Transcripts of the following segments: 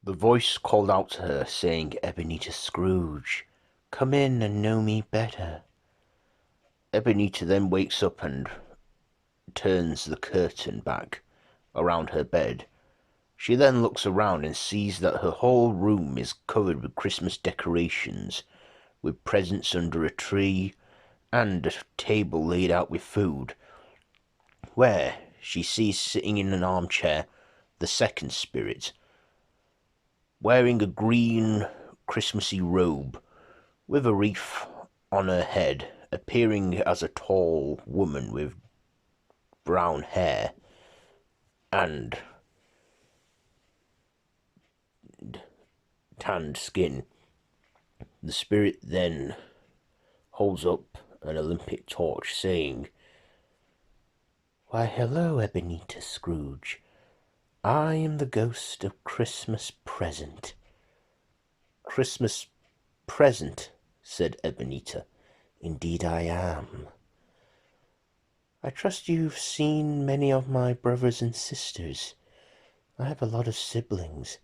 The voice called out to her, saying, "Ebenita Scrooge, come in and know me better." Ebenita then wakes up and turns the curtain back around her bed. She then looks around and sees that her whole room is covered with Christmas decorations, with presents under a tree, and a table laid out with food, where she sees sitting in an armchair the second spirit, wearing a green Christmassy robe with a wreath on her head, appearing as a tall woman with brown hair and tanned skin. The spirit then holds up an Olympic torch, saying, "Why, hello, Ebenita Scrooge. I am the ghost of Christmas present." "Christmas present," said Ebenita. "Indeed I am. I trust you've seen many of my brothers and sisters. I have a lot of siblings."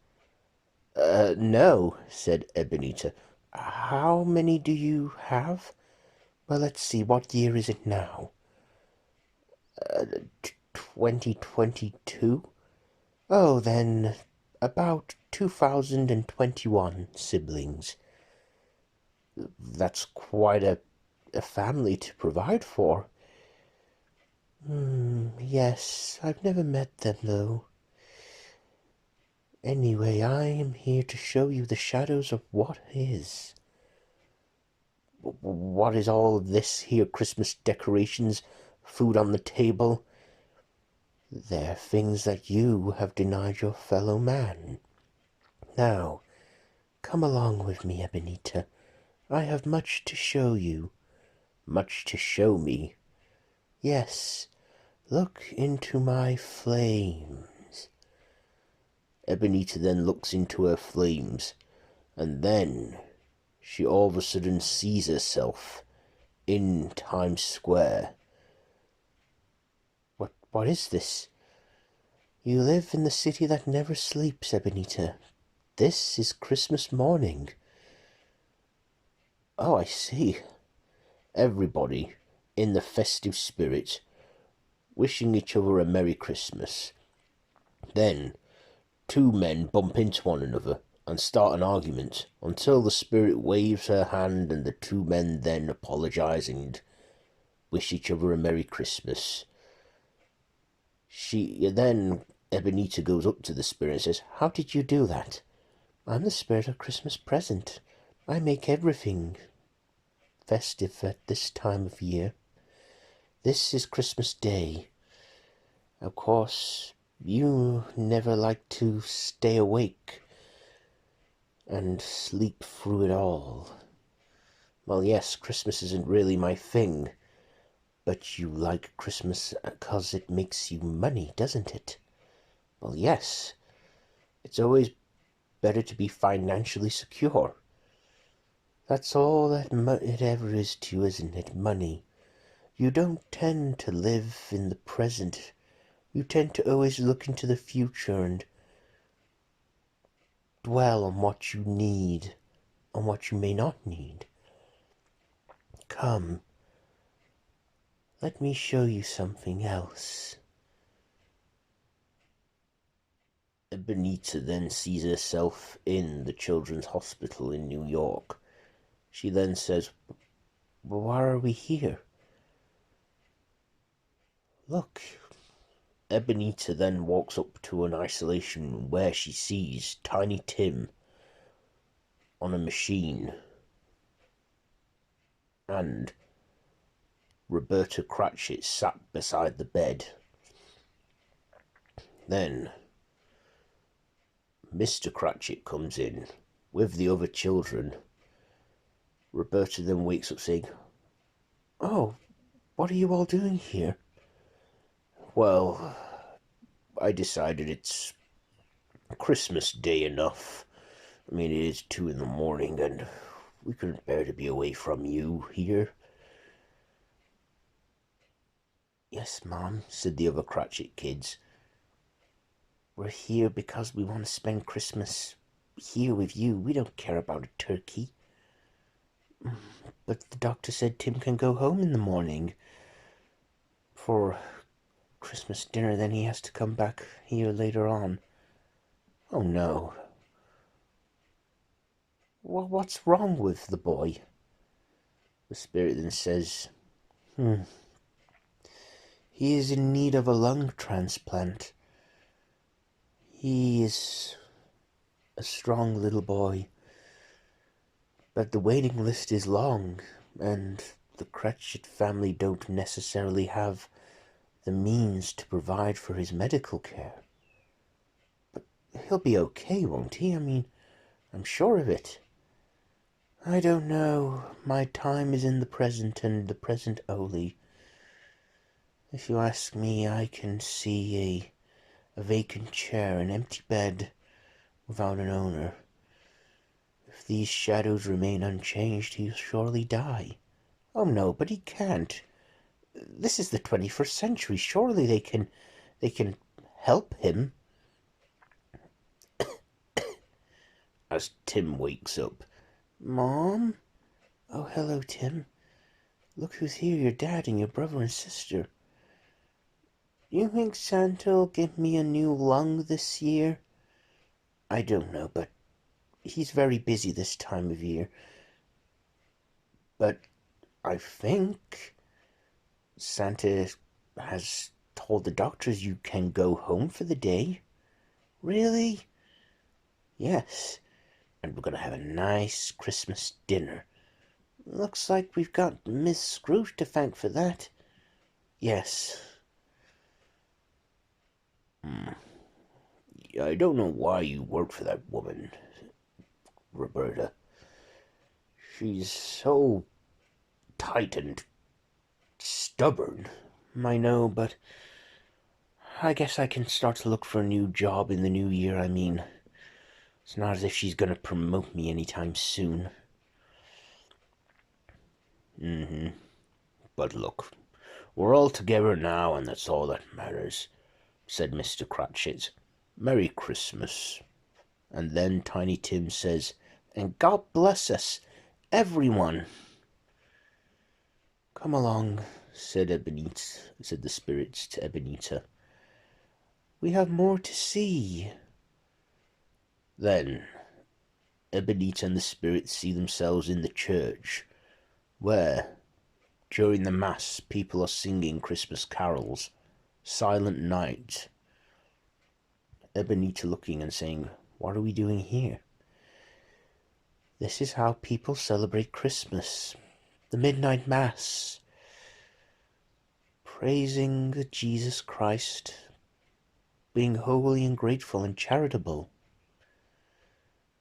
No," said Ebenita. "How many do you have? Well, let's see, what year is it now?" 2022? Oh, then, about 2021 siblings. That's quite a family to provide for. Yes, I've never met them, though. Anyway, I am here to show you the shadows of what is. What is all this here? Christmas decorations, food on the table? They're things that you have denied your fellow man. Now, come along with me, Ebenita. I have much to show you. Much to show me? Yes, look into my flames." Ebenita then looks into her flames, and then she all of a sudden sees herself in Times Square. What is this? You live in the city that never sleeps, Ebenita. This is Christmas morning. Oh, I see. Everybody in the festive spirit, wishing each other a Merry Christmas. Then two men bump into one another and start an argument until the spirit waves her hand and the two men then apologize and wish each other a Merry Christmas. Ebenita goes up to the spirit and says, "How did you do that?" "I'm the spirit of Christmas present. I make everything festive at this time of year. This is Christmas Day. Of course, you never like to stay awake and sleep through it all. Well, yes, Christmas isn't really my thing, but you like Christmas because it makes you money, doesn't it?" "Well, yes. It's always better to be financially secure." "That's all that it ever is to you, isn't it? Money. You don't tend to live in the present. You tend to always look into the future and dwell on what you need, on what you may not need. Come, let me show you something else." Ebenita then sees herself in the Children's Hospital in New York. She then says, "Well, why are we here?" "Look." Ebenita then walks up to an isolation room where she sees Tiny Tim on a machine and Roberta Cratchit sat beside the bed. Then Mr. Cratchit comes in with the other children. Roberta then wakes up saying, "Oh, what are you all doing here?" "Well, I decided it's Christmas Day enough. I mean, it is 2 in the morning, and we couldn't bear to be away from you here." "Yes, Mom," said the other Cratchit kids. "We're here because we want to spend Christmas here with you. We don't care about a turkey. But the doctor said Tim can go home in the morning for Christmas dinner, then he has to come back here later on. Oh no. Well, what's wrong with the boy? The spirit then says, he is in need of a lung transplant. He is a strong little boy, but the waiting list is long, and the Cratchit family don't necessarily have the means to provide for his medical care. But he'll be okay, won't he? I mean, I'm sure of it. I don't know. My time is in the present, and the present only. If you ask me, I can see a vacant chair, an empty bed without an owner. If these shadows remain unchanged, he'll surely die. Oh no, but he can't. This is the 21st century. Surely they can help him. As Tim wakes up. Mom? Oh, hello, Tim. Look who's here, your dad and your brother and sister. You think Santa'll give me a new lung this year? I don't know, but he's very busy this time of year. But I think Santa has told the doctors you can go home for the day. Really? Yes. And we're going to have a nice Christmas dinner. Looks like we've got Ms Scrooge to thank for that. Yes. I don't know why you work for that woman, Roberta. She's so tight and stubborn. I know, but I guess I can start to look for a new job in the new year. I mean, it's not as if she's gonna promote me anytime soon. But look, we're all together now, and that's all that matters, said Mr. Cratchit. Merry Christmas. And then Tiny Tim says, and God bless us, everyone. Come along, said the spirits to Ebenita. We have more to see. Then Ebenita and the spirits see themselves in the church, where, during the Mass, people are singing Christmas carols. Silent night. Ebenita looking and saying, what are we doing here? This is how people celebrate Christmas. The midnight Mass. Praising the Jesus Christ. Being holy and grateful and charitable.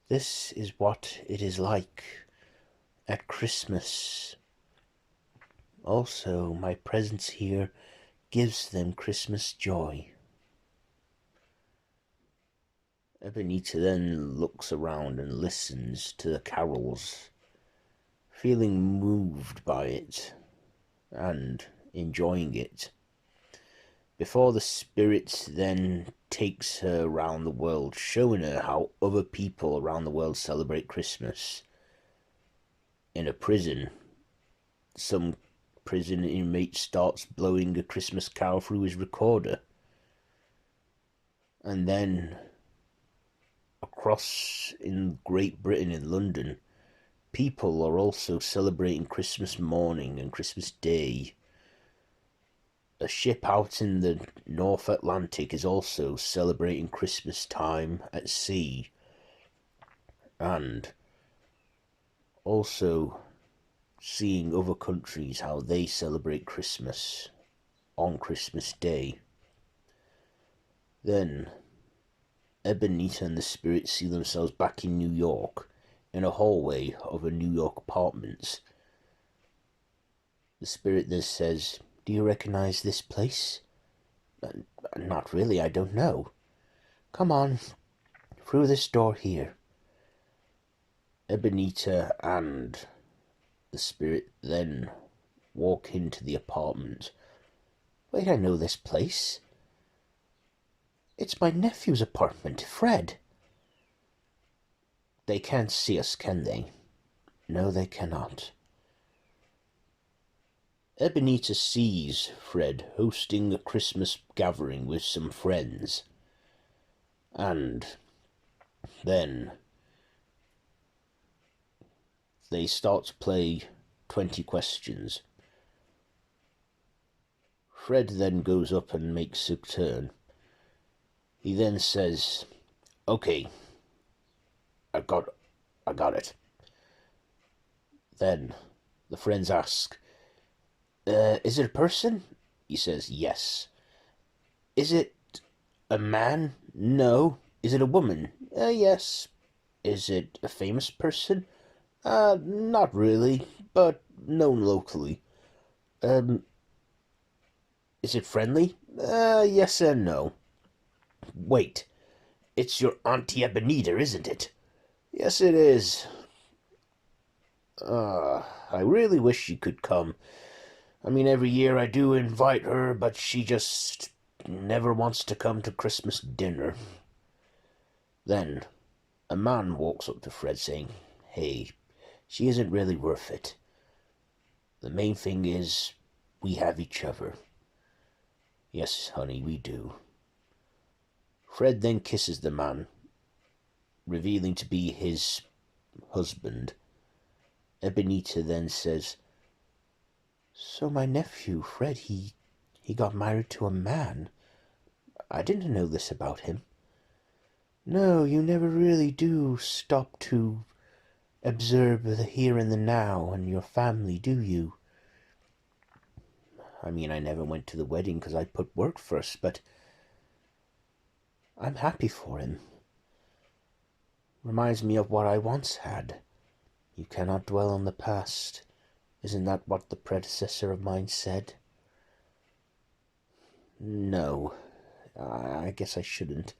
This is what it is like at Christmas. Also, my presence here gives them Christmas joy. Ebenita then looks around and listens to the carols, feeling moved by it and enjoying it. Before the spirits then takes her around the world, showing her how other people around the world celebrate Christmas. In a prison, some prison inmate starts blowing a Christmas carol through his recorder. And then, across in Great Britain, in London, people are also celebrating Christmas morning and Christmas Day. A ship out in the North Atlantic is also celebrating Christmas time at sea. And also seeing other countries, how they celebrate Christmas on Christmas Day. Then Ebenita and the spirits see themselves back in New York, in a hallway of a New York apartments. The spirit then says, do you recognize this place? Not really, I don't know. Come on, through this door here. Ebenita and the spirit then walk into the apartment. Wait, I know this place. It's my nephew's apartment, Fred. They can't see us, can they? No, they cannot. Ebenita sees Fred hosting a Christmas gathering with some friends, and then they start to play 20 questions. Fred then goes up and makes a turn. He then says, "Okay, I got it." Then the friends ask, "Is it a person?" He says, "Yes." "Is it a man?" "No." "Is it a woman?" "Yes." "Is it a famous person?" Not really, but known locally." Is it friendly?" Yes and no." "Wait, it's your Auntie Ebenita, isn't it?" "Yes, it is." I really wish she could come. I mean, every year I do invite her, but she just never wants to come to Christmas dinner." Then a man walks up to Fred saying, "Hey, she isn't really worth it. The main thing is we have each other." "Yes, honey, we do." Fred then kisses the man, revealing to be his husband. Ebenita then says, "So my nephew, Fred, he got married to a man. I didn't know this about him." "No, you never really do stop to observe the here and the now and your family, do you?" "I mean, I never went to the wedding because I put work first, but I'm happy for him. Reminds me of what I once had. You cannot dwell on the past. Isn't that what the predecessor of mine said?" "No, I guess I shouldn't."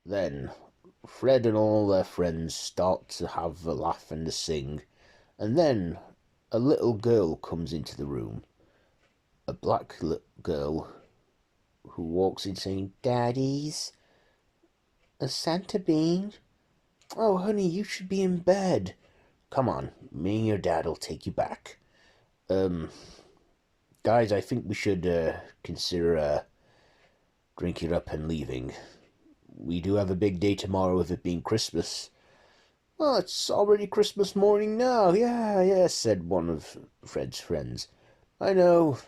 Then Fred and all their friends start to have a laugh and a sing, and then a little girl comes into the room. A black girl who walks in saying, "Daddies, a Santa bean? Oh, honey, you should be in bed. Come on, me and your dad'll take you back. Um, Guys, I think we should consider drinking up and leaving. We do have a big day tomorrow with it being Christmas." "Well, it's already Christmas morning now." Yeah, said one of Fred's friends. "I know."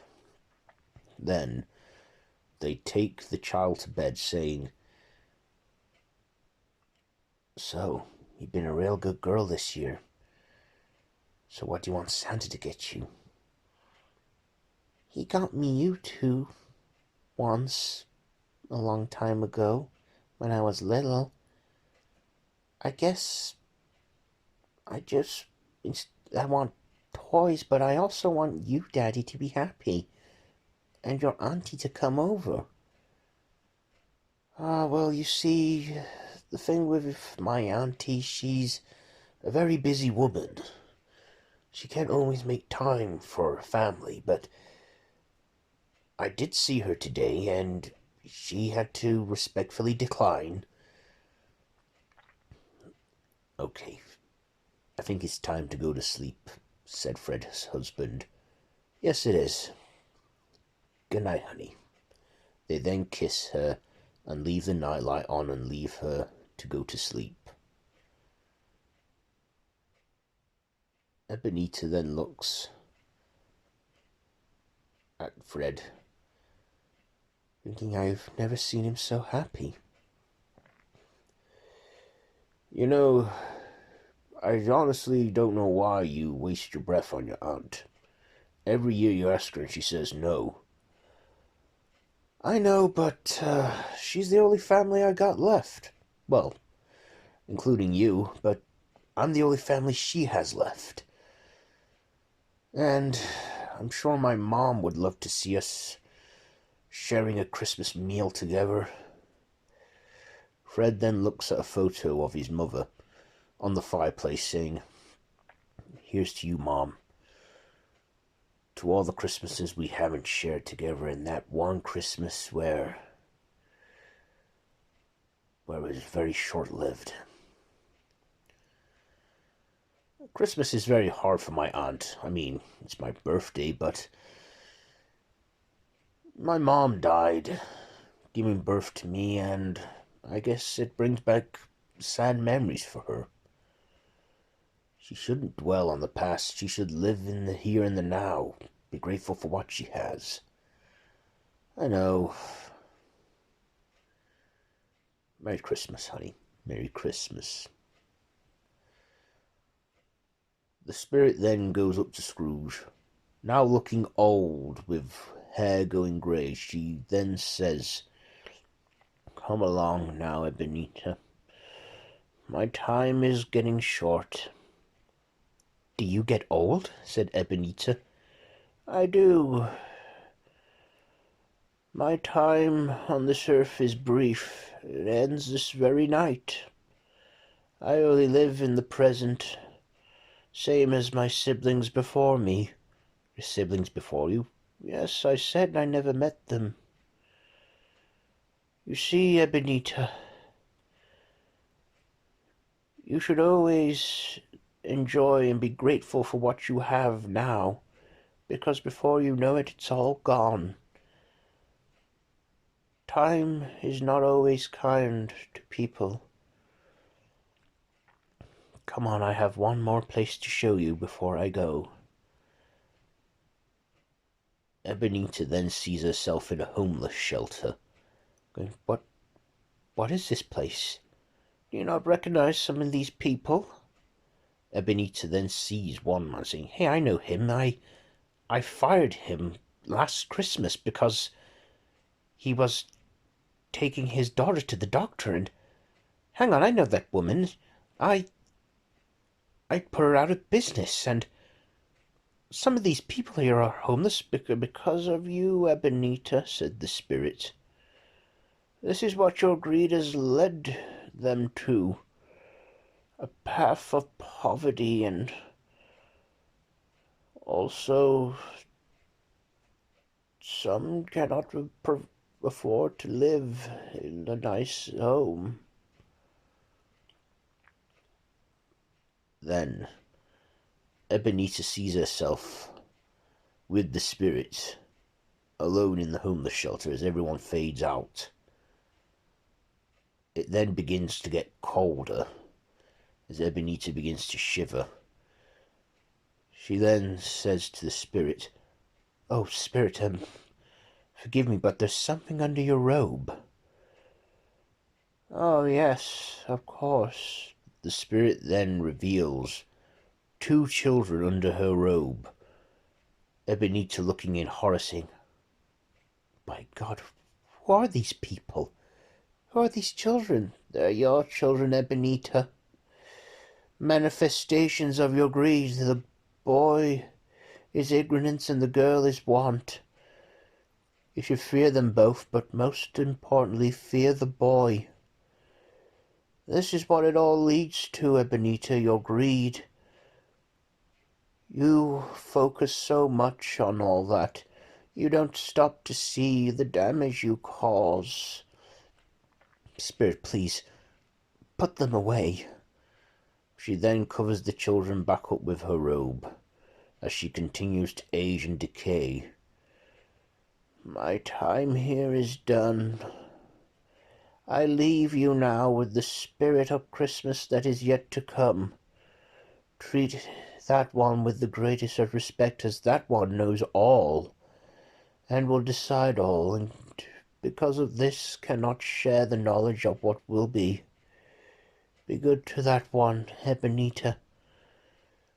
Then they take the child to bed, saying, "So, you've been a real good girl this year. So what do you want Santa to get you?" "He got me you two once, a long time ago, when I was little. I guess I just, I want toys, but I also want you, Daddy, to be happy, and your auntie to come over." Well, you see, the thing with my auntie, she's a very busy woman. She can't always make time for family, but I did see her today, and she had to respectfully decline." "Okay, I think it's time to go to sleep," said Fred's husband. "Yes, it is. Good night, honey." They then kiss her and leave the nightlight on and leave her to go to sleep. Ebenita then looks at Fred, thinking, I've never seen him so happy. "You know, I honestly don't know why you waste your breath on your aunt. Every year you ask her and she says no." "I know, but she's the only family I got left. Well, including you, but I'm the only family she has left. And I'm sure my mom would love to see us sharing a Christmas meal together." Fred then looks at a photo of his mother on the fireplace, saying, "Here's to you, Mom. To all the Christmases we haven't shared together, and that one Christmas where but it was very short-lived. Christmas is very hard for my aunt. I mean, it's my birthday, but my mom died, giving birth to me, and I guess it brings back sad memories for her. She shouldn't dwell on the past. She should live in the here and the now. Be grateful for what she has. I know. Merry Christmas, honey. Merry Christmas. The spirit then goes up to Scrooge. Now looking old, with hair going grey, she then says, "Come along now, Ebenita. My time is getting short." "Do you get old?" said Ebenita. "I do. My time on this earth is brief. It ends this very night. I only live in the present, same as my siblings before me." "Your siblings before you?" "Yes, I said I never met them. You see, Ebenita, you should always enjoy and be grateful for what you have now, because before you know it, it's all gone. Time is not always kind to people. Come on, I have one more place to show you before I go." Ebenita then sees herself in a homeless shelter, going, What is this place? Do you not recognize some of these people?" Ebenita then sees one man saying, "Hey, I know him. I fired him last Christmas because he was taking his daughter to the doctor, and hang on, I know that woman. I put her out of business, and some of these people here are homeless because of you, Ebenita," said the spirit. "This is what your greed has led them to, a path of poverty, and also some cannot afford to live in a nice home." Then Ebenita sees herself with the spirit alone in the homeless shelter as everyone fades out. It then begins to get colder as Ebenita begins to shiver. She then says to the spirit, "Oh, spirit, forgive me, but there's something under your robe." "Oh, yes, of course." The spirit then reveals 2 children under her robe. Ebenita looking in horror, saying, "My God, who are these people? Who are these children?" "They're your children, Ebenita. Manifestations of your greed. The boy is ignorance and the girl is want. You should fear them both, but most importantly, fear the boy. This is what it all leads to, Ebenita, your greed. You focus so much on all that. You don't stop to see the damage you cause. Spirit, please, put them away." She then covers the children back up with her robe as she continues to age and decay. "My time here is done. I leave you now with the spirit of Christmas that is yet to come. Treat that one with the greatest of respect, as that one knows all and will decide all, and because of this cannot share the knowledge of what will be. Be good to that one, Ebenita."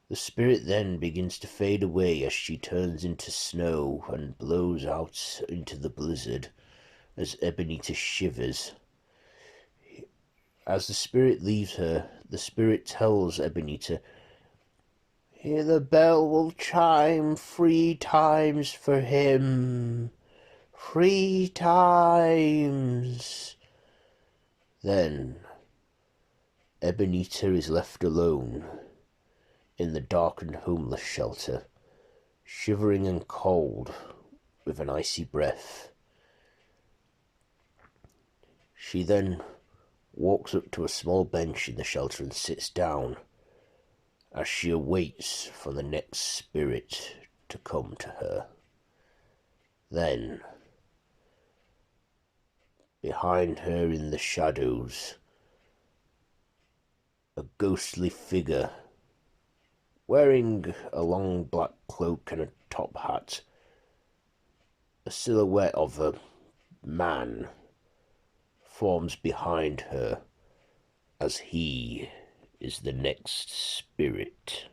The spirit then begins to fade away as she turns into snow and blows out into the blizzard as Ebenita shivers. As the spirit leaves her, the spirit tells Ebenita, "Here the bell will chime 3 times for him. 3 times." Then Ebenita is left alone in the darkened homeless shelter, shivering and cold with an icy breath. She then walks up to a small bench in the shelter and sits down as she awaits for the next spirit to come to her. Then, behind her in the shadows, a ghostly figure wearing a long black cloak and a top hat, a silhouette of a man, forms behind her as he is the next spirit.